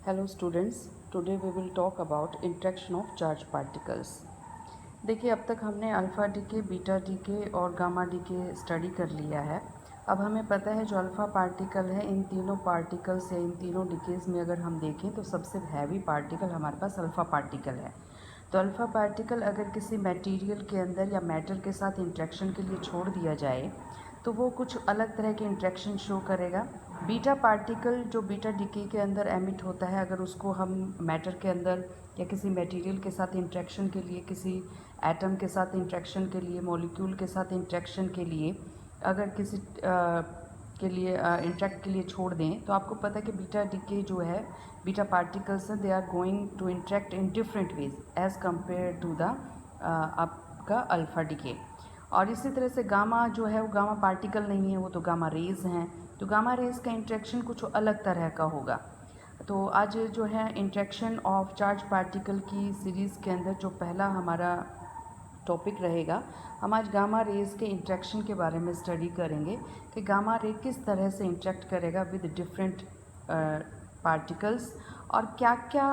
Hello students, today we will talk about interaction of charge particles. देखिए, अब तक हमने अल्फ़ा डीके, बीटा डीके और गामा डीके स्टडी कर लिया है। अब हमें पता है जो अल्फ़ा पार्टिकल है, इन तीनों पार्टिकल्स या इन तीनों डीकेज़ में अगर हम देखें तो सबसे हैवी पार्टिकल हमारे पास अल्फ़ा पार्टिकल है। तो अल्फ़ा पार्टिकल अगर किसी मटेरियल के अंदर या मैटर के साथ इंटरेक्शन के लिए छोड़ दिया जाए तो वो कुछ अलग तरह के इंटरेक्शन शो करेगा। बीटा पार्टिकल जो बीटा डीके के अंदर एमिट होता है, अगर उसको हम मैटर के अंदर या किसी मटेरियल के साथ इंटरेक्शन के लिए, किसी एटम के साथ इंटरेक्शन के लिए, मॉलिक्यूल के साथ इंटरेक्शन के लिए, अगर किसी के लिए इंटरेक्ट के लिए छोड़ दें तो आपको पता है कि बीटा डीके जो है, बीटा पार्टिकल्स हैं, they are going to interact in different ways as compare to the आपका अल्फ़ा डीके। और इसी तरह से गामा जो है वो गामा पार्टिकल नहीं है, वो तो गामा रेज़ हैं। तो गामा रेज़ का इंटरेक्शन कुछ अलग तरह का होगा। तो आज जो है इंटरेक्शन ऑफ चार्ज पार्टिकल की सीरीज़ के अंदर जो पहला हमारा टॉपिक रहेगा, हम आज गामा रेज़ के इंटरेक्शन के बारे में स्टडी करेंगे कि गामा रे किस तरह से इंटरेक्ट करेगा विद डिफरेंट पार्टिकल्स और क्या क्या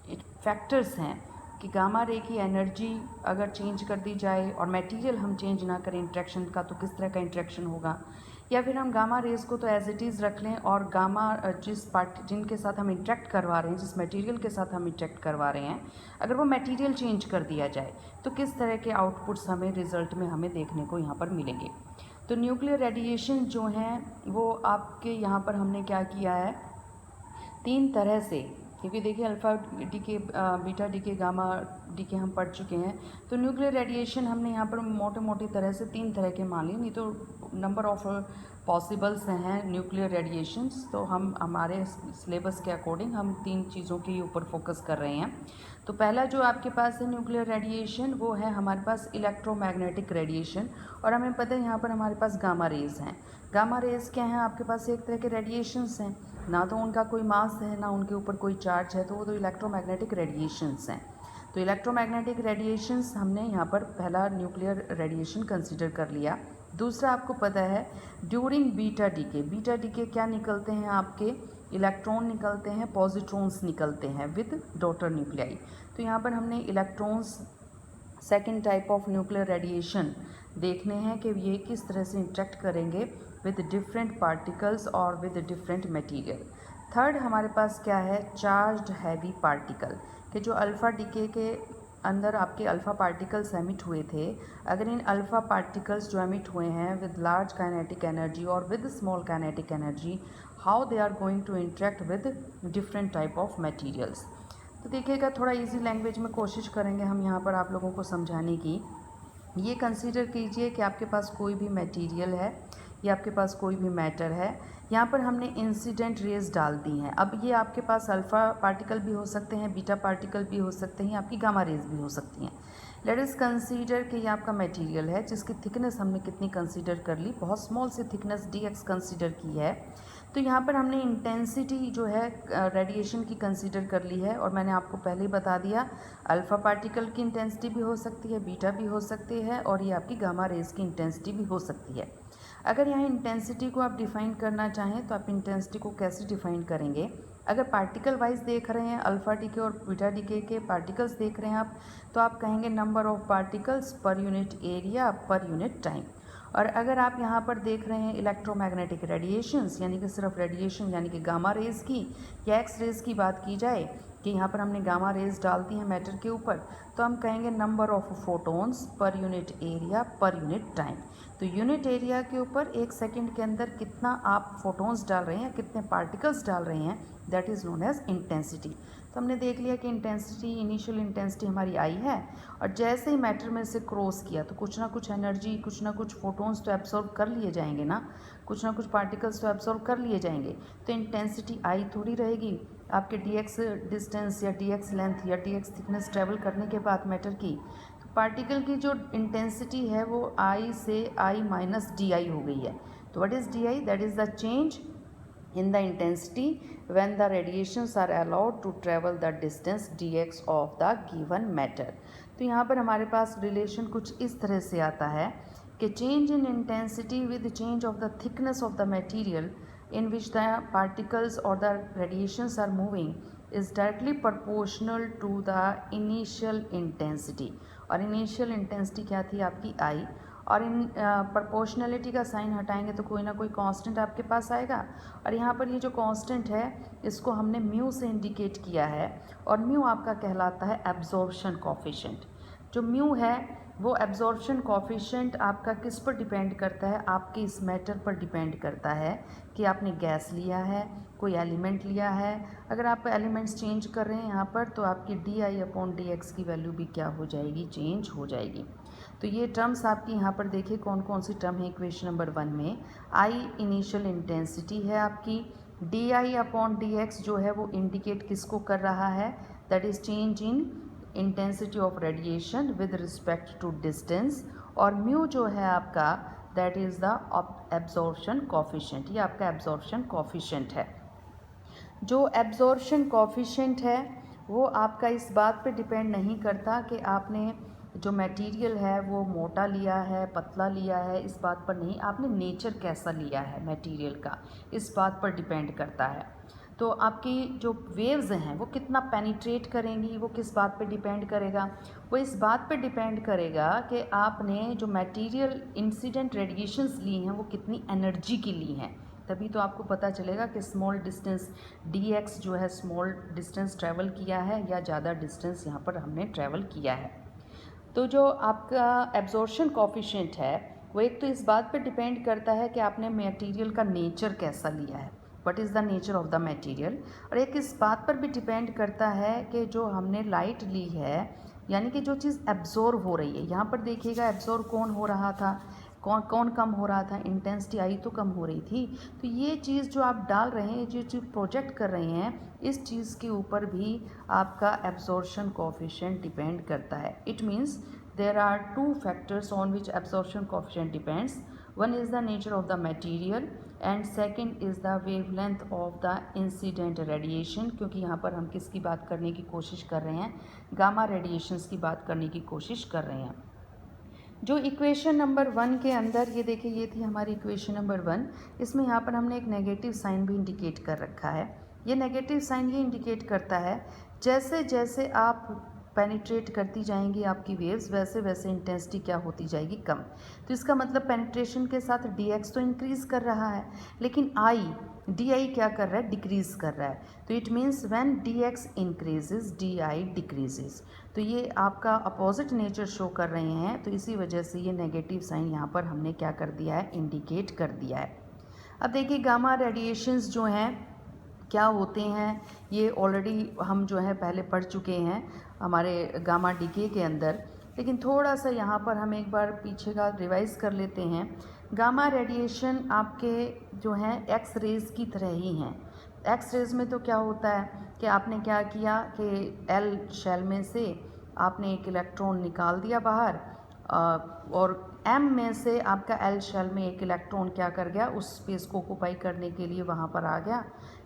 फैक्टर्स हैं कि गामा रे की एनर्जी अगर चेंज कर दी जाए और मटेरियल हम चेंज ना करें इंटरेक्शन का, तो किस तरह का इंटरेक्शन होगा। या फिर हम गामा रेज़ को तो एज इट इज़ रख लें और गामा जिनके साथ हम इंटरेक्ट करवा रहे हैं, जिस मटेरियल के साथ हम इंटरेक्ट करवा रहे हैं, अगर वो मटेरियल चेंज कर दिया जाए तो किस तरह के आउटपुट्स हमें रिज़ल्ट में हमें देखने को यहाँ पर मिलेंगे। तो न्यूक्लियर रेडिएशन जो हैं वो आपके यहाँ पर हमने क्या किया है, तीन तरह से, क्योंकि देखिए alpha decay, beta decay, gamma decay हम पढ़ चुके हैं। तो न्यूक्लियर रेडिएशन हमने यहाँ पर मोटे मोटी तरह से तीन तरह के मान लिए, नहीं तो नंबर ऑफ पॉसिबल्स हैं न्यूक्लियर रेडिएशंस। तो हम हमारे सिलेबस के अकॉर्डिंग हम तीन चीज़ों के ऊपर फोकस कर रहे हैं। तो पहला जो आपके पास है न्यूक्लियर रेडिएशन, वो है हमारे पास इलेक्ट्रोमैग्नेटिक रेडिएशन। और हमें पता है यहाँ पर हमारे पास गामा रेज़ हैं। गामा रेज़ क्या हैं, आपके पास एक तरह के रेडिएशंस हैं, ना तो उनका कोई मास है ना उनके ऊपर कोई चार्ज है, तो वो तो इलेक्ट्रोमैग्नेटिक रेडिएशंस हैं। तो इलेक्ट्रोमैग्नेटिक रेडिएशंस हमने यहाँ पर पहला न्यूक्लियर रेडिएशन कंसीडर कर लिया। दूसरा आपको पता है during beta decay, beta DK क्या निकलते हैं आपके, इलेक्ट्रॉन निकलते हैं, पॉजिट्रॉन्स निकलते हैं विद डॉटर न्यूक्लियाई। तो यहाँ पर हमने electrons, second type of nuclear radiation देखने हैं कि ये किस तरह से इंटरेक्ट करेंगे विद डिफरेंट पार्टिकल्स और विद डिफरेंट मटेरियल। थर्ड हमारे पास क्या है, चार्ज्ड हैवी पार्टिकल, कि जो अल्फ़ा डीके के अंदर आपके अल्फ़ा पार्टिकल्स एमिट हुए थे, अगर इन अल्फ़ा पार्टिकल्स जो एमिट हुए हैं विद लार्ज काइनेटिक एनर्जी और with small kinetic energy, how they are going to interact with different type of materials. तो देखिएगा, थोड़ा इजी लैंग्वेज में कोशिश करेंगे हम यहाँ पर आप लोगों को समझाने की। ये कंसीडर कीजिए कि आपके पास कोई भी मटेरियल है या आपके पास कोई भी मैटर है, यहाँ पर हमने इंसिडेंट रेज डाल दी हैं। अब ये आपके पास अल्फ़ा पार्टिकल भी हो सकते हैं, बीटा पार्टिकल भी हो सकते हैं, आपकी गामा रेज भी हो सकती हैं। लेट अस कंसीडर कि ये आपका मटेरियल है जिसकी थिकनेस हमने कितनी कंसीडर कर ली, बहुत small C thickness dx consider की है। तो यहाँ पर हमने इंटेंसिटी जो है रेडिएशन की कंसीडर कर ली है, और मैंने आपको पहले ही बता दिया अल्फ़ा पार्टिकल की इंटेंसिटी भी हो सकती है, बीटा भी हो सकती है, और ये आपकी गामा रेज की इंटेंसिटी भी हो सकती है। अगर यहाँ इंटेंसिटी को आप डिफ़ाइन करना चाहें तो आप इंटेंसिटी को कैसे डिफ़ाइन करेंगे, अगर पार्टिकल वाइज देख रहे हैं, अल्फ़ा डीके और बीटा डीके के पार्टिकल्स देख रहे हैं आप, तो आप कहेंगे नंबर ऑफ़ पार्टिकल्स पर unit area per unit time. और अगर आप यहाँ पर देख रहे हैं इलेक्ट्रोमैग्नेटिक रेडिएशंस, यानी कि सिर्फ रेडिएशन, यानी कि गामा रेज़ की या एक्स रेज़ की बात की जाए कि यहाँ पर हमने गामा रेज़ डाल दी है मैटर के ऊपर, तो हम कहेंगे number of photons per unit area per unit time. तो यूनिट एरिया के ऊपर एक सेकंड के अंदर कितना आप फोटॉन्स डाल रहे हैं, कितने पार्टिकल्स डाल रहे हैं, that is known as intensity. तो हमने देख लिया कि इंटेंसिटी, इनिशियल इंटेंसिटी हमारी आई है, और जैसे ही मैटर में से क्रॉस किया तो कुछ ना कुछ एनर्जी, कुछ ना कुछ फोटॉन्स तो एब्सॉर्ब कर लिए जाएंगे ना, कुछ ना कुछ पार्टिकल्स तो एब्सॉर्ब कर लिए जाएंगे। तो इंटेंसिटी आई थोड़ी रहेगी, आपके dx डिस्टेंस या dx लेंथ या dx थिकनेस ट्रेवल करने के बाद मैटर की, तो पार्टिकल की जो इंटेंसिटी है वो I से I माइनस डी आई हो गई है। तो what is D I, that is the change in the intensity when the radiations are allowed to travel the distance dx of the given matter। तो यहाँ पर हमारे पास रिलेशन कुछ इस तरह से आता है कि change in intensity with change of the thickness of the material in which the particles or the radiations are moving is directly proportional to the initial intensity. और इनिशियल इंटेंसिटी क्या थी आपकी आई, और इन प्रोपोर्शनलिटी का साइन हटाएंगे तो कोई ना कोई कांस्टेंट आपके पास आएगा, और यहाँ पर ये जो कांस्टेंट है इसको हमने म्यू से इंडिकेट किया है, और म्यू आपका कहलाता है एब्जॉर्प्शन कोफिशिएंट। जो म्यू है वो एब्जॉर्प्शन कोफिशिएंट आपका किस पर डिपेंड करता है, आपके इस मैटर पर डिपेंड करता है कि आपने गैस लिया है, कोई एलिमेंट लिया है। अगर आप एलिमेंट्स चेंज कर रहे हैं यहाँ पर तो आपकी di/dx की वैल्यू भी क्या हो जाएगी, चेंज हो जाएगी। तो ये टर्म्स आपकी यहाँ पर देखिए कौन कौन सी टर्म है इक्वेशन नंबर 1 में। आई इनिशियल इंटेंसिटी है आपकी, di/dx जो है वो इंडिकेट किसको कर रहा है, that is change in intensity of radiation with respect to distance, और म्यू जो है आपका that is the absorption coefficient, ये आपका एब्जॉर्प्शन कोफिशिएंट है। जो एब्जॉर्प्शन कोफिशिएंट है वो आपका इस बात पे डिपेंड नहीं करता कि आपने जो मटेरियल है वो मोटा लिया है, पतला लिया है, इस बात पर नहीं, आपने नेचर कैसा लिया है मटेरियल का, इस बात पर डिपेंड करता है। तो आपकी जो वेव्स हैं वो कितना पेनिट्रेट करेंगी, वो किस बात पे डिपेंड करेगा, वो इस बात पे डिपेंड करेगा कि आपने जो मटेरियल इंसिडेंट रेडिएशंस ली हैं वो कितनी एनर्जी की ली हैं। तभी तो आपको पता चलेगा कि स्मॉल डिस्टेंस dx जो है स्मॉल डिस्टेंस ट्रैवल किया है या ज़्यादा डिस्टेंस यहाँ पर हमने ट्रैवल किया है। तो जो आपका एब्जॉर्प्शन कोफिशिएंट है वो एक तो इस बात पर डिपेंड करता है कि आपने मटेरियल का नेचर कैसा लिया है, what is the nature of the material, और एक इस बात पर भी डिपेंड करता है कि जो हमने लाइट ली है यानी कि जो चीज़ एब्जॉर्व हो रही है, यहाँ पर देखिएगा एब्जॉर्व कौन हो रहा था, कौन कम हो रहा था, इंटेंसिटी आई तो कम हो रही थी। तो ये चीज़ जो आप डाल रहे हैं, जो चीज़ प्रोजेक्ट कर रहे हैं, इस चीज़ के ऊपर भी आपका एब्जॉर्प्शन कोफिशिएंट डिपेंड करता है। It means there are 2 factors on which absorption coefficient depends. One is the nature of the material and second is the wavelength of the incident radiation, क्योंकि यहाँ पर हम किसकी बात करने की कोशिश कर रहे हैं, गामा रेडिएशंस की बात करने की कोशिश कर रहे हैं। जो इक्वेशन नंबर 1 के अंदर ये देखिए, ये थी हमारी इक्वेशन नंबर 1, इसमें यहाँ पर हमने एक नेगेटिव साइन भी इंडिकेट कर रखा है। ये नेगेटिव साइन ये इंडिकेट करता है जैसे जैसे आप पेनिट्रेट करती जाएंगी आपकी वेव्स, वैसे वैसे इंटेंसिटी क्या होती जाएगी, कम। तो इसका मतलब पेनिट्रेशन के साथ dx तो इंक्रीज़ कर रहा है, लेकिन di क्या कर रहा है, डिक्रीज़ कर रहा है। तो it means when dx increases di decreases. तो ये आपका अपोजिट नेचर शो कर रहे हैं, तो इसी वजह से ये नेगेटिव साइन यहाँ पर हमने क्या कर दिया है, इंडिकेट कर दिया है। अब देखिए गामा रेडिएशंस जो हैं क्या होते हैं, ये ऑलरेडी हम जो है पहले पढ़ चुके हैं हमारे गामा डीके के अंदर, लेकिन थोड़ा सा यहाँ पर हम एक बार पीछे का रिवाइज़ कर लेते हैं। गामा रेडिएशन आपके जो हैं एक्स रेज़ की तरह ही हैं। एक्स रेज़ में तो क्या होता है कि आपने क्या किया कि एल शेल में से आपने एक इलेक्ट्रॉन निकाल दिया बाहर, और एम में से आपका एल शेल में एक इलेक्ट्रॉन क्या कर गया, उस स्पेस को ऑक्यूपाई करने के लिए वहाँ पर आ गया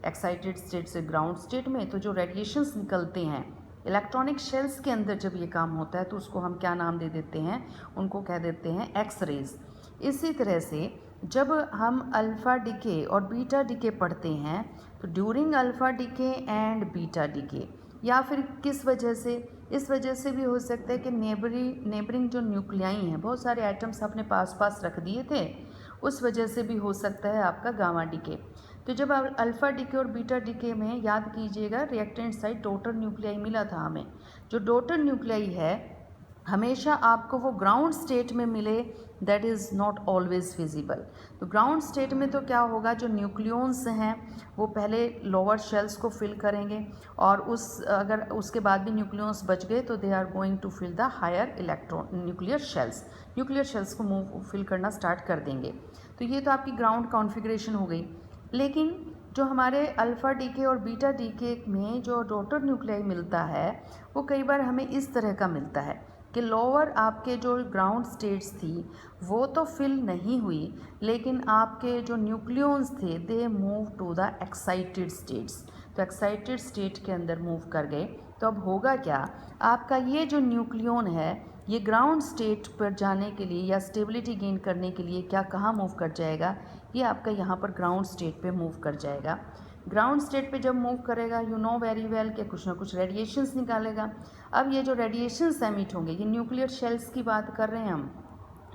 एक्साइटेड स्टेट से ग्राउंड स्टेट में। तो जो रेडिएशंस निकलते हैं इलेक्ट्रॉनिक शेल्स के अंदर जब ये काम होता है तो उसको हम क्या नाम दे देते हैं, उनको कह देते हैं एक्स रेज। इसी तरह से जब हम अल्फ़ा डीके और बीटा डीके पढ़ते हैं तो during alpha decay and beta decay, या फिर किस वजह से, इस वजह से भी हो सकता है कि नेबरिंग जो न्यूक्लियाई हैं, बहुत सारे आइटम्स अपने पास रख दिए थे, उस वजह से भी हो सकता है आपका गामा डीके। तो जब अल्फ़ा डीके और बीटा डीके में याद कीजिएगा रिएक्टेंट साइड डॉटर न्यूक्लियाई मिला था हमें। जो डॉटर न्यूक्लियाई है हमेशा आपको वो ग्राउंड स्टेट में मिले, that is not always feasible. तो ग्राउंड स्टेट में तो क्या होगा, जो न्यूक्लियॉन्स हैं वो पहले लोअर शेल्स को फिल करेंगे, और अगर उसके बाद भी न्यूक्लियॉन्स बच गए तो they are going to fill the higher electron nuclear shells को फिल करना स्टार्ट कर देंगे। तो ये तो आपकी ग्राउंड कॉन्फ़िगरेशन हो गई। लेकिन जो हमारे अल्फ़ा डीके और बीटा डीके में जो डॉटर न्यूक्लियाई मिलता है वो कई बार हमें इस तरह का मिलता है कि लोअर आपके जो ग्राउंड स्टेट्स थी वो तो फिल नहीं हुई, लेकिन आपके जो न्यूक्लियॉन्स थे they move to the excited states. तो एक्साइटेड स्टेट के अंदर मूव कर गए। तो अब होगा क्या, आपका ये जो न्यूक्लियॉन है ये ग्राउंड स्टेट पर जाने के लिए या स्टेबिलिटी गेन करने के लिए क्या कहाँ मूव कर जाएगा, ये आपका यहाँ पर ग्राउंड स्टेट पे मूव कर जाएगा। ग्राउंड स्टेट पे जब मूव करेगा यू नो वेरी वेल कि कुछ ना कुछ रेडिएशंस निकालेगा। अब ये जो रेडिएशंस एमिट होंगे, ये न्यूक्लियर शेल्स की बात कर रहे हैं हम,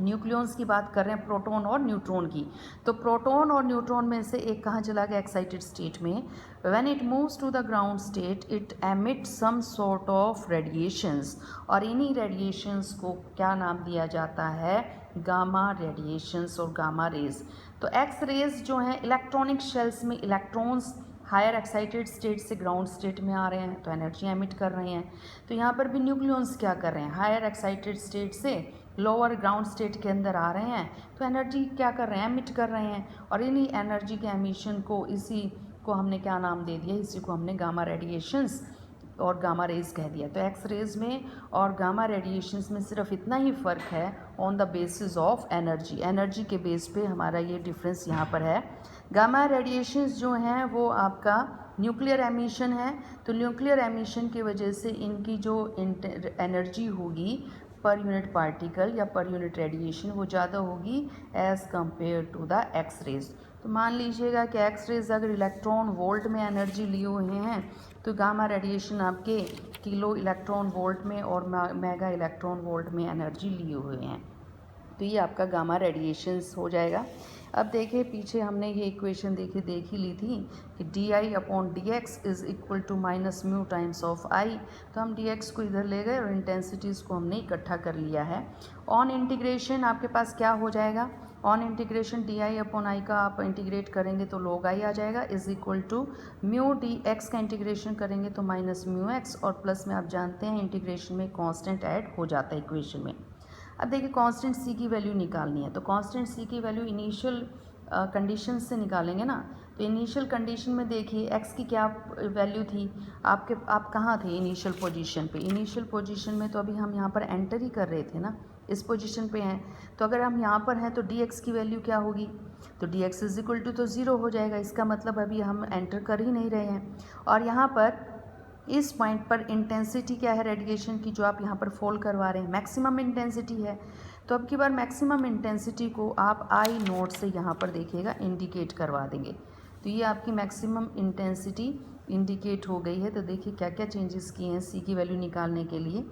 न्यूक्लियॉन्स की बात कर रहे हैं, प्रोटॉन और न्यूट्रॉन की। तो प्रोटॉन और न्यूट्रॉन में से एक कहाँ चला गया एक्साइटेड स्टेट में। When it moves to the ground state it emit some sort of radiations, और इन्हीं रेडिएशंस को क्या नाम दिया जाता है, गामा रेडिएशंस और गामा रेज। तो एक्स रेज जो हैं इलेक्ट्रॉनिक शेल्स में इलेक्ट्रॉन्स हायर एक्साइटेड स्टेट से ग्राउंड स्टेट में आ रहे हैं तो एनर्जी एमिट कर रहे हैं। तो यहाँ पर भी न्यूक्लियॉन्स क्या कर रहे हैं, हायर एक्साइटेड स्टेट से लोअर ग्राउंड स्टेट के अंदर आ रहे हैं तो एनर्जी क्या कर रहे हैं, एमिट कर रहे हैं। और इन्हीं एनर्जी के एमिशन को, इसी को हमने क्या नाम दे दिया, इसी को हमने गामा रेडिएशंस और गामा रेज कह दिया। तो एक्स रेज में और गामा रेडिएशंस में सिर्फ इतना ही फ़र्क है on the basis of energy, energy के बेस पे हमारा ये डिफरेंस यहाँ पर है। गामा रेडिएशंस जो हैं वो आपका न्यूक्लियर एमिशन है, तो न्यूक्लियर एमिशन की वजह से इनकी जो एनर्जी होगी पर यूनिट पार्टिकल या पर यूनिट रेडिएशन वो ज़्यादा होगी as compare to the X rays. तो मान लीजिएगा कि एक्स रेज अगर इलेक्ट्रॉन वोल्ट में एनर्जी लिए हुए हैं तो गामा रेडिएशन आपके किलो इलेक्ट्रॉन वोल्ट में और मेगा इलेक्ट्रॉन वोल्ट में एनर्जी लिए हुए हैं। तो ये आपका गामा रेडिएशंस हो जाएगा। अब देखिए पीछे हमने ये इक्वेशन देख ही ली थी कि di/dx is equal to minus mu times of I. तो हम dx को इधर ले गए और इंटेंसिटीज़ को हमने इकट्ठा कर लिया है। ऑन इंटीग्रेशन आपके पास क्या हो जाएगा, ऑन इंटीग्रेशन di/i का आप इंटीग्रेट करेंगे तो log i आ जाएगा, is equal to mu dx का इंटीग्रेशन करेंगे तो माइनस म्यू एक्स, और प्लस में आप जानते हैं इंटीग्रेशन में कॉन्स्टेंट ऐड हो जाता है इक्वेशन में। अब देखिए कांस्टेंट सी की वैल्यू निकालनी है, तो कांस्टेंट सी की वैल्यू इनिशियल कंडीशन से निकालेंगे ना। तो इनिशियल कंडीशन में देखिए एक्स की क्या वैल्यू थी, आप कहाँ थे इनिशियल पोजीशन पे, इनिशियल पोजीशन में तो अभी हम यहाँ पर एंटर ही कर रहे थे ना, इस पोजीशन पे हैं। तो अगर हम यहाँ पर हैं तो डी एक्स की वैल्यू क्या होगी, तो d x is equal to तो ज़ीरो हो जाएगा, इसका मतलब अभी हम एंटर कर ही नहीं रहे हैं। और यहाँ पर इस पॉइंट पर इंटेंसिटी क्या है रेडिएशन की जो आप यहाँ पर फॉल करवा रहे हैं, मैक्सिमम इंटेंसिटी है। तो अब की बार मैक्सिमम इंटेंसिटी को आप आई नोट से यहाँ पर देखिएगा इंडिकेट करवा देंगे। तो ये आपकी मैक्सिमम इंटेंसिटी इंडिकेट हो गई है। तो देखिए क्या क्या चेंजेस किए हैं सी की वैल्यू निकालने के लिए।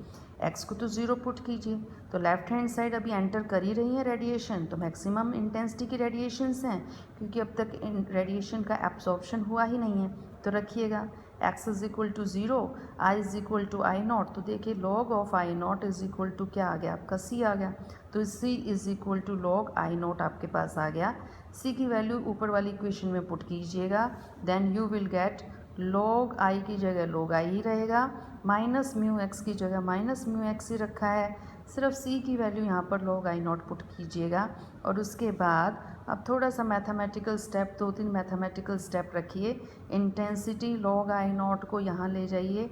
एक्स को तो ज़ीरो पुट कीजिए, तो लेफ्ट हैंड साइड अभी एंटर कर ही रही है रेडिएशन, तो मैक्सिमम इंटेंसिटी की रेडिएशंस हैं क्योंकि अब तक रेडिएशन का एब्जॉर्प्शन हुआ ही नहीं है। तो रखिएगा x is equal to zero, I is equal to I naught. तो देखिए log of I naught is equal to क्या आ गया आपका c आ गया, तो c is equal to log I naught आपके पास आ गया। c की वैल्यू ऊपर वाली इक्वेशन में पुट कीजिएगा, then you will get log I की जगह लॉग आई ही रहेगा, माइनस म्यू एक्स की जगह माइनस म्यू एक्स ही रखा है। सिर्फ c की वैल्यू यहाँ पर लॉग आई नॉट पुट कीजिएगा और उसके बाद अब थोड़ा सा मैथमेटिकल स्टेप, 2-3 मैथमेटिकल स्टेप रखिए। इंटेंसिटी लॉग आई नॉट को यहाँ ले जाइए।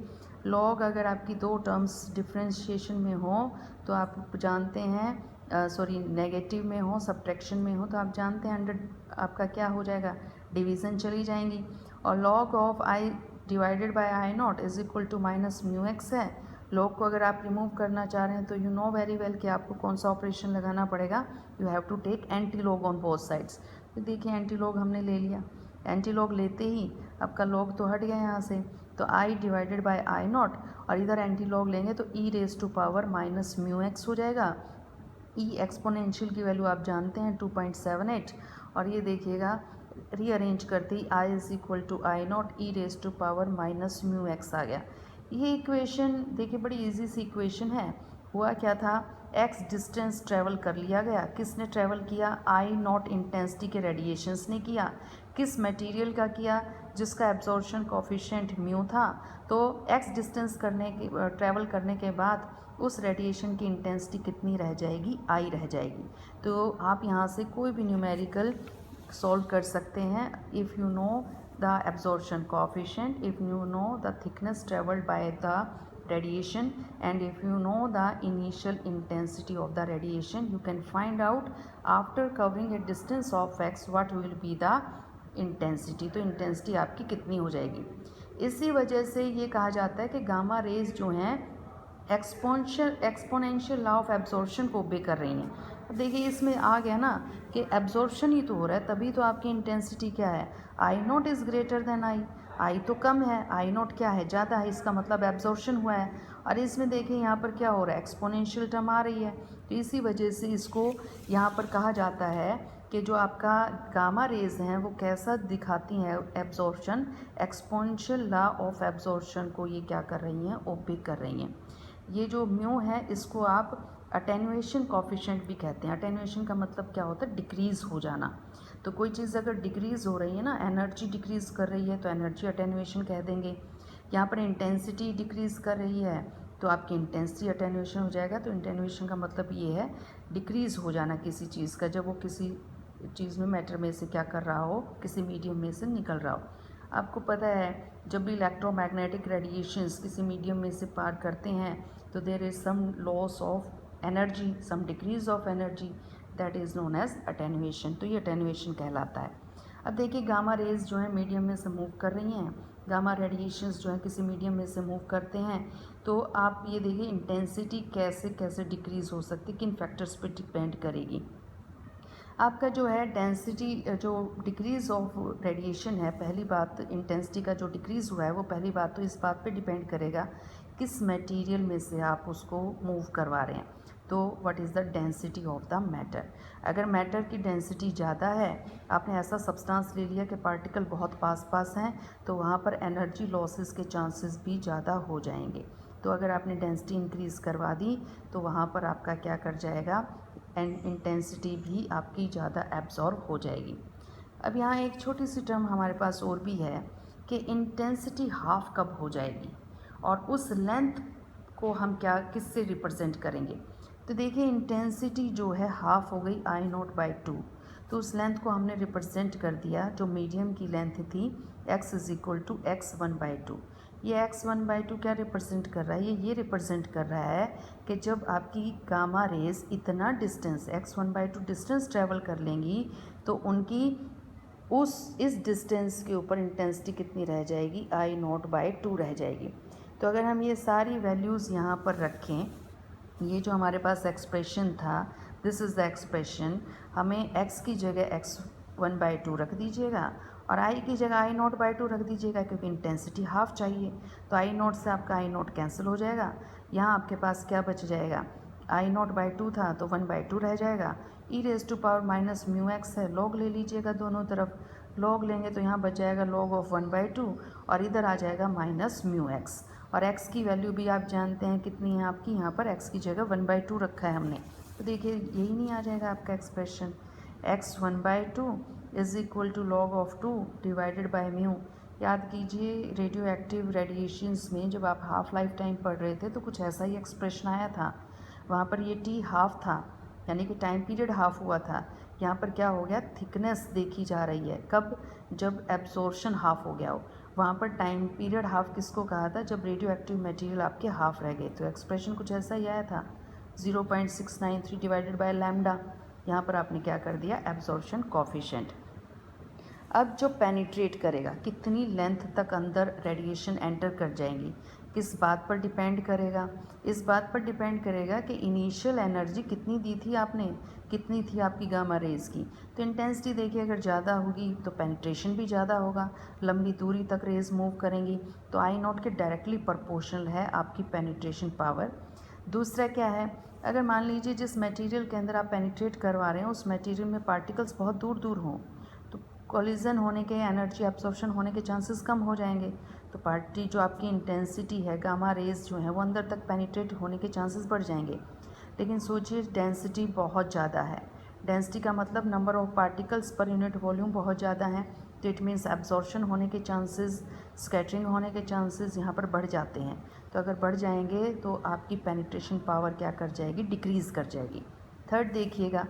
लॉग अगर आपकी दो टर्म्स डिफ्रेंशिएशन में हो तो आप जानते हैं, सॉरी नेगेटिव में हो, सब्ट्रैक्शन में हो, तो आप जानते हैं अंडर आपका क्या हो जाएगा, डिवीज़न चली जाएंगी। और log of I divided by I naught is equal to minus mu x है। लॉग को अगर आप रिमूव करना चाह रहे हैं तो यू नो वेरी वेल कि आपको कौन सा ऑपरेशन लगाना पड़ेगा, you have to take anti log on both sides. तो देखिए एंटी लॉग हमने ले लिया, एंटी लॉग लेते ही आपका लॉग तो हट गया यहाँ से, तो I divided by I naught, और इधर एंटी लॉग लेंगे तो e raise to power minus mu x हो जाएगा। ई एक्सपोनेंशियल की वैल्यू आप जानते हैं 2.78, और ये देखिएगा रीअरेंज करते ही I is equal to I naught e raise to power minus mu x आ गया। ये इक्वेशन देखिए बड़ी इजी सी इक्वेशन है। हुआ क्या था, एक्स डिस्टेंस ट्रैवल कर लिया गया, किसने ट्रैवल किया, आई नॉट इंटेंसिटी के रेडिएशंस ने किया। किस मटेरियल का किया, जिसका एब्जॉर्प्शन कोफिशिएंट म्यू था। तो एक्स डिस्टेंस ट्रैवल करने के बाद उस रेडिएशन की इंटेंसिटी कितनी रह जाएगी, आई रह जाएगी। तो आप यहाँ से कोई भी न्यूमेरिकल सॉल्व कर सकते हैं if you know the absorption coefficient, if you know the thickness traveled by the radiation, and if you know the initial intensity of the radiation, you can find out after covering a distance of x what will be the intensity। तो intensity आपकी कितनी हो जाएगी। इसी वजह से ये कहा जाता है कि गामा रेज जो हैं एक्सपोनेंशियल लॉ ऑफ एब्जॉर्प्शन को ओबे कर रही हैं। अब देखिए इसमें आ गया ना कि एब्जॉर्प्शन ही तो हो रहा है, तभी तो आपकी इंटेंसिटी क्या है, I naught is greater than I तो कम है, आई नॉट क्या है, ज़्यादा है, इसका मतलब एब्जॉर्प्शन हुआ है। और इसमें देखिए यहाँ पर क्या हो रहा है, एक्सपोनेंशियल टर्म आ रही है, तो इसी वजह से इसको यहाँ पर कहा जाता है कि जो आपका गामा रेज हैं वो कैसा दिखाती हैं absorption, exponential law of absorption को ये क्या कर रही हैं, ओबे कर रही हैं। ये जो म्यू है इसको आप अटेन्यूएशन कॉफिशेंट भी कहते हैं। अटेन्यूएशन का मतलब क्या होता है, डिक्रीज़ हो जाना। तो कोई चीज़ अगर डिक्रीज़ हो रही है ना, एनर्जी डिक्रीज़ कर रही है तो एनर्जी अटेन्यूएशन कह देंगे। यहाँ पर इंटेंसिटी डिक्रीज़ कर रही है तो आपकी इंटेंसिटी अटेन्यूएशन हो जाएगा। तो अटेन्यूएशन का मतलब ये है डिक्रीज़ हो जाना किसी चीज़ का, जब वो किसी चीज़ में मैटर में से क्या कर रहा हो, किसी मीडियम में से निकल रहा हो। आपको पता है जब भी इलेक्ट्रोमैग्नेटिक रेडिएशंस किसी मीडियम में से पार करते हैं तो there is some loss of energy, some decrease of energy, that is known as attenuation. तो ये अटेन्यूएशन कहलाता है। अब देखिए गामा रेज जो है मीडियम में से मूव कर रही हैं, गामा रेडिएशंस जो है किसी मीडियम में से मूव करते हैं, तो आप ये देखिए इंटेंसिटी कैसे कैसे डिक्रीज़ हो सकती है, किन फैक्टर्स पे डिपेंड करेगी। आपका जो है डेंसिटी जो डिक्रीज़ ऑफ रेडिएशन है, पहली बात इंटेंसिटी का जो डिक्रीज़ हुआ है वो पहली बात तो इस बात पे डिपेंड करेगा किस मटेरियल में से आप उसको मूव करवा रहे हैं। तो what is the density of the matter. अगर मैटर की डेंसिटी ज़्यादा है, आपने ऐसा सब्सटेंस ले लिया कि पार्टिकल बहुत पास पास हैं, तो वहाँ पर एनर्जी लॉसेस के चांसेस भी ज़्यादा हो जाएंगे। तो अगर आपने डेंसिटी इंक्रीज़ करवा दी तो वहाँ पर आपका क्या कर जाएगा, एंड इंटेंसिटी भी आपकी ज़्यादा एब्जॉर्ब हो जाएगी। अब यहाँ एक छोटी सी टर्म हमारे पास और भी है कि इंटेंसिटी हाफ कब हो जाएगी और उस लेंथ को हम क्या किससे रिप्रेजेंट करेंगे। तो देखिए इंटेंसिटी जो है हाफ हो गई आई नॉट बाई टू, तो उस लेंथ को हमने रिप्रेजेंट कर दिया, जो मीडियम की लेंथ थी x is equal to x1/2। ये x1/2 क्या रिप्रेजेंट कर रहा है, ये रिप्रेजेंट कर रहा है कि जब आपकी गामा रेज इतना डिस्टेंस x1/2 डिस्टेंस ट्रैवल कर लेंगी तो उनकी इस डिस्टेंस के ऊपर इंटेंसिटी कितनी रह जाएगी, I0/2 रह जाएगी। तो अगर हम ये सारी वैल्यूज़ यहाँ पर रखें, ये जो हमारे पास एक्सप्रेशन था, दिस इज़ द एक्सप्रेशन, हमें x की जगह x1/2 रख दीजिएगा और I की जगह I0/2 रख दीजिएगा, क्योंकि इंटेंसिटी हाफ चाहिए। तो I0 से आपका I0 कैंसिल हो जाएगा, यहाँ आपके पास क्या बच जाएगा, I0/2 था तो 1/2 रह जाएगा, e⁻⁻μx है, लॉग ले लीजिएगा दोनों तरफ, लॉग लेंगे तो यहाँ बच जाएगा log ऑफ 1/2 और इधर आ जाएगा -μx। और x की वैल्यू भी आप जानते हैं कितनी है आपकी, यहाँ पर x की जगह 1/2 रखा है हमने, तो देखिए यही नहीं आ जाएगा आपका expression, x 1/2 is equal to log of 2 divided by mu. याद कीजिए रेडियो एक्टिव रेडिएशंस में जब आप हाफ लाइफ टाइम पढ़ रहे थे तो कुछ ऐसा ही एक्सप्रेशन आया था, वहाँ पर ये t हाफ था, यानी कि टाइम पीरियड हाफ हुआ था। यहाँ पर क्या हो गया, थिकनेस देखी जा रही है, कब, जब एब्जॉर्प्शन हाफ हो गया हो। वहाँ पर टाइम पीरियड हाफ किसको कहा था, जब रेडियो एक्टिव मटेरियल आपके हाफ रह गए। तो एक्सप्रेशन कुछ ऐसा ही आया था, 0.693 डिवाइडेड बाय लैम्डा। यहाँ पर आपने क्या कर दिया, एब्जॉर्प्शन कॉफिशिएंट। अब जो पेनिट्रेट करेगा, कितनी लेंथ तक अंदर रेडिएशन एंटर कर जाएंगी, किस बात पर डिपेंड करेगा, इस बात पर डिपेंड करेगा कि इनिशियल एनर्जी कितनी दी थी आपने, कितनी थी आपकी गामा रेज की। तो इंटेंसिटी देखिए अगर ज़्यादा होगी तो पेनिट्रेशन भी ज़्यादा होगा, लंबी दूरी तक रेज मूव करेंगी, तो I0 के डायरेक्टली प्रोपोर्शनल है आपकी पेनिट्रेशन पावर। दूसरा क्या है, अगर मान लीजिए जिस मटेरियल के अंदर आप पेनिट्रेट करवा रहे हैं उस मटेरियल में पार्टिकल्स बहुत दूर दूर हों, तो कोलिजन होने के, एनर्जी एब्जॉर्प्शन होने के चांसेस कम हो जाएंगे। तो पार्टी जो आपकी इंटेंसिटी है, गामा रेज जो है वो अंदर तक पेनिट्रेट होने के चांसेस बढ़ जाएंगे। लेकिन सोचिए डेंसिटी बहुत ज़्यादा है, डेंसिटी का मतलब number of particles per unit volume बहुत ज़्यादा है, तो इट मीन्स एब्जॉर्प्शन होने के चांसेस, स्कैटरिंग होने के चांसेस यहाँ पर बढ़ जाते हैं। तो अगर बढ़ जाएंगे तो आपकी पेनिट्रेशन पावर क्या कर जाएगी, डिक्रीज़ कर जाएगी। थर्ड देखिएगा,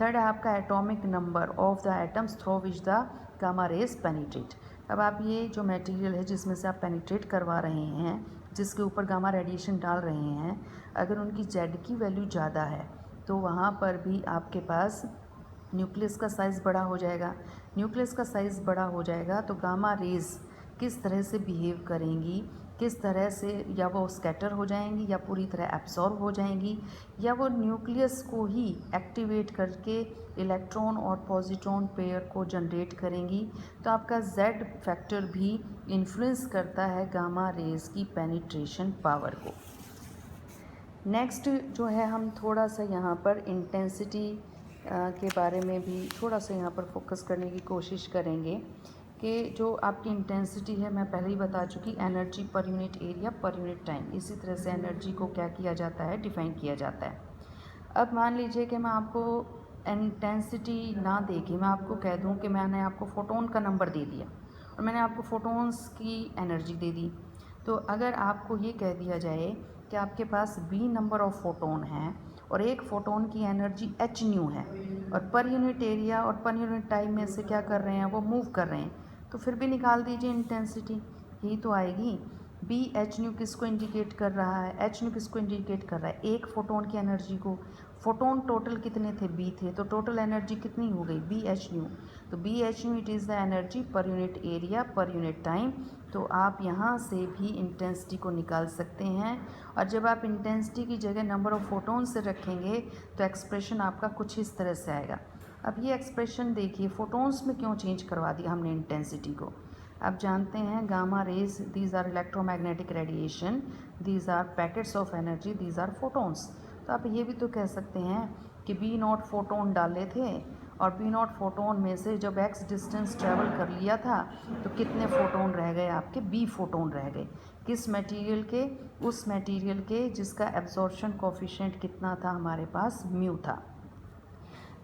थर्ड है आपका atomic number of the atoms through which the gamma rays penetrate. अब आप ये जो मटेरियल है जिसमें से आप पेनिट्रेट करवा रहे हैं, जिसके ऊपर गामा रेडिएशन डाल रहे हैं, अगर उनकी जेड की वैल्यू ज़्यादा है तो वहाँ पर भी आपके पास न्यूक्लियस का साइज़ बड़ा हो जाएगा। न्यूक्लियस का साइज़ बड़ा हो जाएगा तो गामा रेज किस तरह से बिहेव करेंगी, किस तरह से या वो स्कैटर हो जाएंगी या पूरी तरह एब्जॉर्ब हो जाएंगी या वो न्यूक्लियस को ही एक्टिवेट करके इलेक्ट्रॉन और पॉजिट्रॉन पेयर को जनरेट करेंगी। तो आपका Z फैक्टर भी इन्फ्लुएंस करता है गामा रेज की पेनिट्रेशन पावर को। नेक्स्ट जो है हम थोड़ा सा यहाँ पर इंटेंसिटी के बारे में भी थोड़ा सा यहाँ पर फोकस करने की कोशिश करेंगे कि जो आपकी इंटेंसिटी है, मैं पहले ही बता चुकी, energy per unit area per unit time, इसी तरह से एनर्जी को क्या किया जाता है, डिफाइन किया जाता है। अब मान लीजिए कि मैं आपको इंटेंसिटी ना दे के मैं आपको कह दूं कि मैंने आपको फोटोन का नंबर दे दिया और मैंने आपको फोटोन्स की एनर्जी दे दी। तो अगर आपको ये कह दिया जाए कि आपके पास b नंबर ऑफ फोटोन है और एक फ़ोटोन की एनर्जी h न्यू है और पर यूनिट एरिया और पर यूनिट टाइम में से क्या कर रहे हैं, वो मूव कर रहे हैं, तो फिर भी निकाल दीजिए इंटेंसिटी, यही तो आएगी। बी एच न्यू किसको इंडिकेट कर रहा है, एच न्यू किसको इंडिकेट कर रहा है, एक फ़ोटोन की एनर्जी को। फोटोन टोटल कितने थे, बी थे, तो टोटल एनर्जी कितनी हो गई, बी एच न्यू। तो B H nu it is the energy per unit area per unit time. तो आप यहाँ से भी इंटेंसिटी को निकाल सकते हैं और जब आप इंटेंसिटी की जगह नंबर ऑफ फोटोन से रखेंगे तो एक्सप्रेशन आपका कुछ इस तरह से आएगा। अब ये एक्सप्रेशन देखिए, फोटोन्स में क्यों चेंज करवा दिया हमने इंटेंसिटी को। आप जानते हैं gamma rays, these are electromagnetic radiation, these are packets of energy, these are photons. तो आप ये भी तो कह सकते हैं कि बी नॉट फोटोन डाले थे और बी नॉट फोटोन में से जब x डिस्टेंस ट्रेवल कर लिया था तो कितने फोटोन रह गए, आपके b फोटोन रह गए। किस मटेरियल के, उस मटेरियल के जिसका एब्जॉर्प्शन कोफिशिएंट कितना था, हमारे पास म्यू था।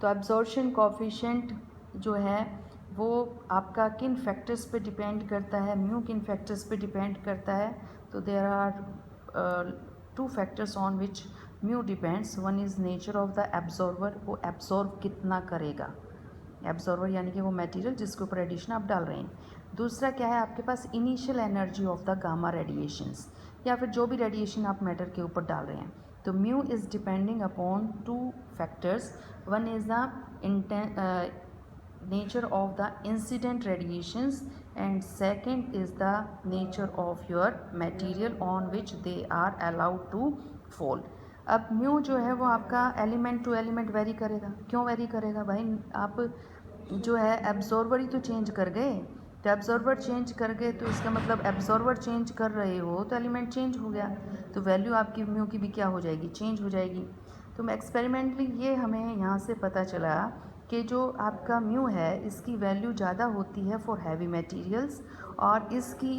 तो एब्जॉर्प्शन कोफिशिएंट जो है वो आपका किन फैक्टर्स पे डिपेंड करता है, म्यू किन फैक्टर्स पे डिपेंड करता है। तो there are two factors on which mu depends. One is nature of the absorber, वो एब्जॉर्ब कितना करेगा, एब्जॉर्वर यानी कि वो मटेरियल जिसके ऊपर रेडिएशन आप डाल रहे हैं। दूसरा क्या है, आपके पास initial energy of the gamma radiations, या फिर जो भी रेडिएशन आप मैटर के ऊपर डाल रहे हैं। तो mu is depending upon two factors. One is the nature of the incident radiations and second is the nature of your material on which they are allowed to fall। अब mu जो है वो आपका एलिमेंट टू एलिमेंट वेरी करेगा। क्यों very करेगा भाई, आप जो है एब्जॉर्वर ही तो चेंज कर गए। तो एब्जॉर्वर चेंज कर गए तो इसका मतलब एब्जॉर्वर चेंज कर रहे हो तो एलिमेंट चेंज हो गया, तो वैल्यू आपकी म्यू की भी क्या हो जाएगी, चेंज हो जाएगी। तो एक्सपेरिमेंटली ये हमें यहाँ से पता चला कि जो आपका म्यू है इसकी वैल्यू ज़्यादा होती है फॉर हैवी मटेरियल्स और इसकी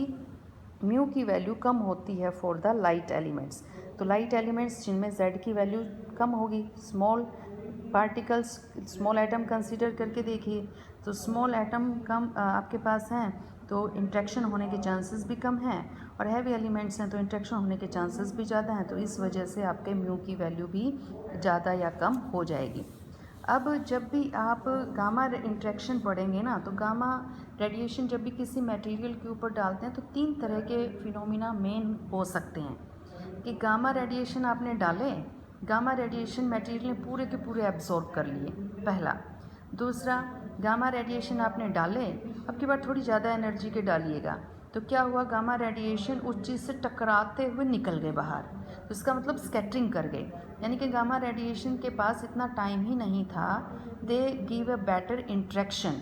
म्यू की वैल्यू कम होती है फॉर द लाइट एलिमेंट्स। तो लाइट एलिमेंट्स जिनमें z की वैल्यू कम होगी, small particles, small atom consider करके देखिए, तो स्मॉल एटम कम आपके पास हैं तो इंट्रैक्शन होने के चांसेस भी कम हैं, और हैवी एलिमेंट्स हैं तो इंट्रैक्शन होने के चांसेस भी ज़्यादा हैं। तो इस वजह से आपके म्यू की वैल्यू भी ज़्यादा या कम हो जाएगी। अब जब भी आप गामा इंट्रैक्शन पढ़ेंगे ना, तो गामा रेडिएशन जब भी किसी मटेरियल के ऊपर डालते हैं तो तीन तरह के फिनोमिना मेन हो सकते हैं कि गामा रेडिएशन आपने डाले, गामा रेडिएशन मटेरियल ने पूरे के पूरे एब्जॉर्ब कर लिए, पहला। दूसरा, गामा रेडिएशन आपने डाले, अब की बार थोड़ी ज़्यादा एनर्जी के डालिएगा, तो क्या हुआ, गामा रेडिएशन उस चीज़ से टकराते हुए निकल गए बाहर, तो इसका मतलब स्कैटरिंग कर गए, यानी कि गामा रेडिएशन के पास इतना टाइम ही नहीं था, they give a better interaction.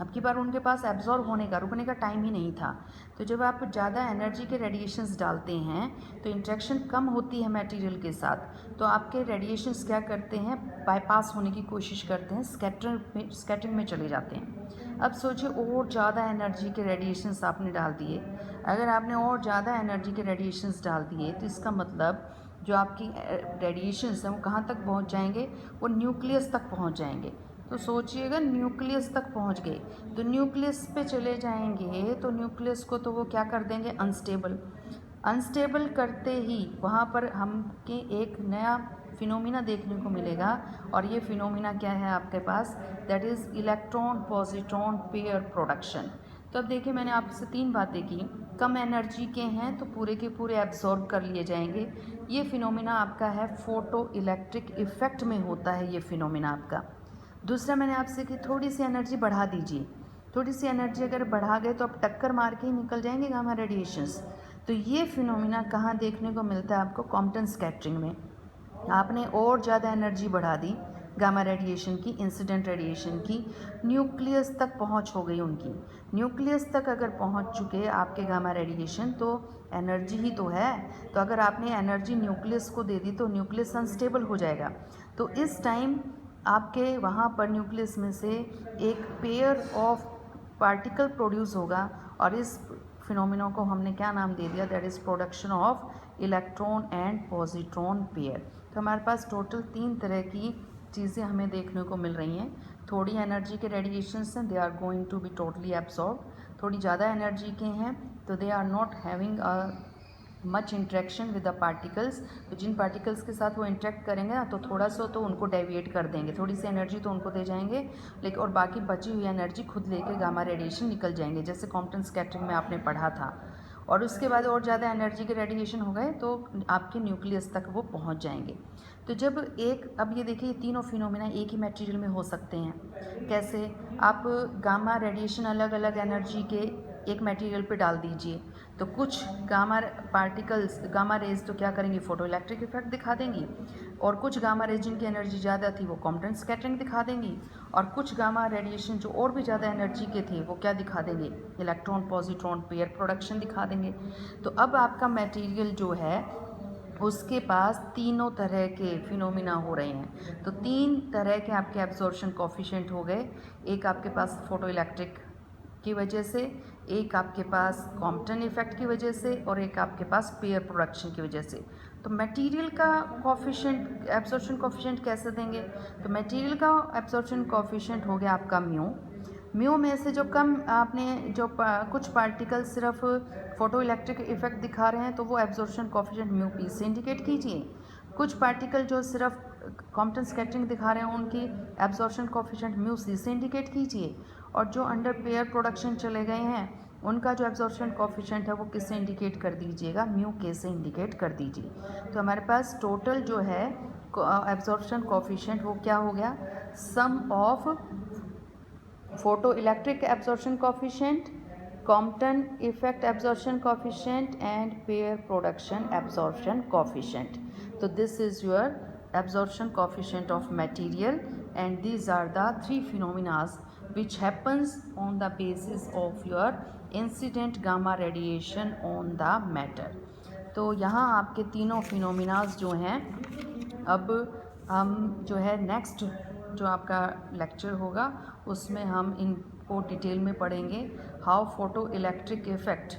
अब की बार उनके पास एब्जॉर्ब होने का, रुकने का टाइम ही नहीं था। तो जब आप ज़्यादा एनर्जी के रेडिएशंस डालते हैं तो इंट्रैक्शन कम होती है मटेरियल के साथ, तो आपके रेडिएशंस क्या करते हैं, बाईपास होने की कोशिश करते हैं, स्कैटरिंग में चले जाते हैं। अब सोचिए और ज़्यादा एनर्जी के रेडिएशंस आपने डाल दिए, अगर आपने और ज़्यादा एनर्जी के रेडिएशंस डाल दिए तो इसका मतलब जो आपकी रेडिएशंस हैं वो कहाँ तक पहुँच जाएंगे, वो न्यूक्लियस तक पहुँच जाएंगे। तो सोचिएगा न्यूक्लियस तक पहुंच गए तो न्यूक्लियस पे चले जाएंगे तो न्यूक्लियस को तो वो क्या कर देंगे, अनस्टेबल। अनस्टेबल करते ही वहाँ पर हमके एक नया फिनोमिना देखने को मिलेगा, और ये फिनोमिना क्या है आपके पास, that is electron positron pair production. तो अब देखिए, मैंने आपसे तीन बातें की, कम एनर्जी के हैं तो पूरे के पूरे एब्जॉर्ब कर लिए जाएंगे, ये फिनोमिना आपका है फोटो इलेक्ट्रिक इफेक्ट में होता है ये फिनोमिना आपका। दूसरा मैंने आपसे कि थोड़ी सी एनर्जी बढ़ा दीजिए, थोड़ी सी एनर्जी अगर बढ़ा गए तो आप टक्कर मार के ही निकल जाएंगे गामा रेडिएशंस, तो ये फिनोमिना कहाँ देखने को मिलता है आपको? कॉम्पटन स्कैटरिंग में। आपने और ज़्यादा एनर्जी बढ़ा दी गामा रेडिएशन की, इंसिडेंट रेडिएशन की, न्यूक्लियस तक पहुंच हो गई उनकी। न्यूक्लियस तक अगर पहुंच चुके आपके गामा रेडिएशन तो एनर्जी ही तो है। तो अगर आपने एनर्जी न्यूक्लियस को दे दी तो न्यूक्लियस अनस्टेबल हो जाएगा। तो इस टाइम आपके वहाँ पर न्यूक्लियस में से एक पेयर ऑफ पार्टिकल प्रोड्यूस होगा और इस फिनोमिना को हमने क्या नाम दे दिया? That is production of electron and positron pair. तो हमारे पास टोटल 3 तरह की चीज़ें हमें देखने को मिल रही हैं। थोड़ी एनर्जी के रेडिएशंस हैं, they are going to be totally absorb. थोड़ी ज़्यादा एनर्जी के हैं तो they are not having a much interaction with the particles. तो जिन पार्टिकल्स के साथ वो इंट्रैक्ट करेंगे ना तो थोड़ा सा तो उनको डेविएट कर देंगे, थोड़ी सी एनर्जी तो उनको दे जाएंगे, लेकिन और बाकी बची हुई एनर्जी खुद लेके गामा रेडिएशन निकल जाएंगे, जैसे कॉम्पटन स्कैटरिंग में आपने पढ़ा था। और उसके बाद और ज़्यादा एनर्जी के रेडिएशन हो गए तो आपके न्यूक्लियस तक वो पहुंच जाएंगे। तो जब अब ये देखिए तीनों फिनोमिना एक ही मटेरियल में हो सकते हैं। कैसे? आप गामा रेडिएशन अलग अलग एनर्जी के एक मटेरियल पे डाल दीजिए तो कुछ गामा पार्टिकल्स, गामा रेज तो क्या करेंगी? फोटो इलेक्ट्रिक इफेक्ट दिखा देंगी, और कुछ गामा रेज जिनकी एनर्जी ज़्यादा थी वो कॉम्पटन स्कैटरिंग दिखा देंगी, और कुछ गामा रेडिएशन जो और भी ज़्यादा एनर्जी के थे वो क्या दिखा देंगे? इलेक्ट्रॉन पॉजिट्रॉन पेयर प्रोडक्शन दिखा देंगे। तो अब आपका मटेरियल जो है उसके पास तीनों तरह के फिनोमिना हो रहे हैं। तो 3 तरह के आपके एब्जॉर्प्शन कोफिशिएंट हो गए। एक आपके पास फोटो इलेक्ट्रिक की वजह से, एक आपके पास कॉम्पटन इफेक्ट की वजह से, और एक आपके पास पेयर प्रोडक्शन की वजह से। तो मटेरियल का कोफिशिएंट, एब्जॉर्प्शन कोफिशिएंट कैसे देंगे? तो मटेरियल का एब्जॉर्प्शन कोफिशिएंट हो गया आपका म्यू में से जो कम आपने कुछ पार्टिकल सिर्फ फोटो इलेक्ट्रिक इफेक्ट दिखा रहे हैं तो वो एब्जॉर्प्शन कोफिशिएंट म्यू पी से इंडिकेट कीजिए। कुछ पार्टिकल जो सिर्फ कॉम्पटन स्कैटरिंग दिखा रहे हैं उनकी एब्जॉर्प्शन कोफिशिएंट म्यू सी से इंडिकेट कीजिए, और जो अंडर पेयर प्रोडक्शन चले गए हैं उनका जो एब्जॉर्प्शन कोफिशिएंट है वो किससे इंडिकेट कर दीजिएगा? म्यू के से इंडिकेट कर दीजिए। तो हमारे पास टोटल जो है एब्जॉर्प्शन कोफिशिएंट वो क्या हो गया? Sum of photo electric absorption coefficient, Compton effect absorption coefficient and pair production absorption coefficient. So this is your absorption coefficient of material, and these are the 3 phenomena which happens on the basis of your incident gamma radiation on the matter. तो यहाँ आपके तीनों phenomenas जो हैं, अब हम जो है नेक्स्ट जो आपका लेक्चर होगा उसमें हम इनको डिटेल में पढ़ेंगे। How photo electric effect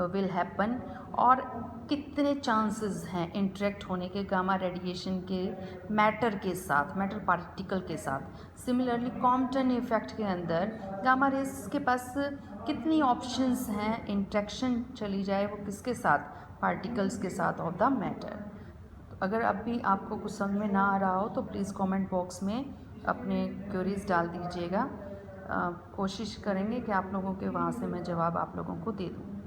will happen, और कितने चांसेस हैं इंटरेक्ट होने के गामा रेडिएशन के मैटर के साथ, मैटर पार्टिकल के साथ। सिमिलरली कॉम्पटन इफेक्ट के अंदर गामा रेस के पास कितनी ऑप्शंस हैं इंटरेक्शन चली जाए वो किसके साथ? पार्टिकल्स के साथ ऑफ द मैटर। अगर अब भी आपको कुछ समझ में ना आ रहा हो तो प्लीज़ कमेंट बॉक्स में अपने क्वेरीज डाल दीजिएगा। कोशिश करेंगे कि आप लोगों के वहाँ से मैं जवाब आप लोगों को दे दूँ।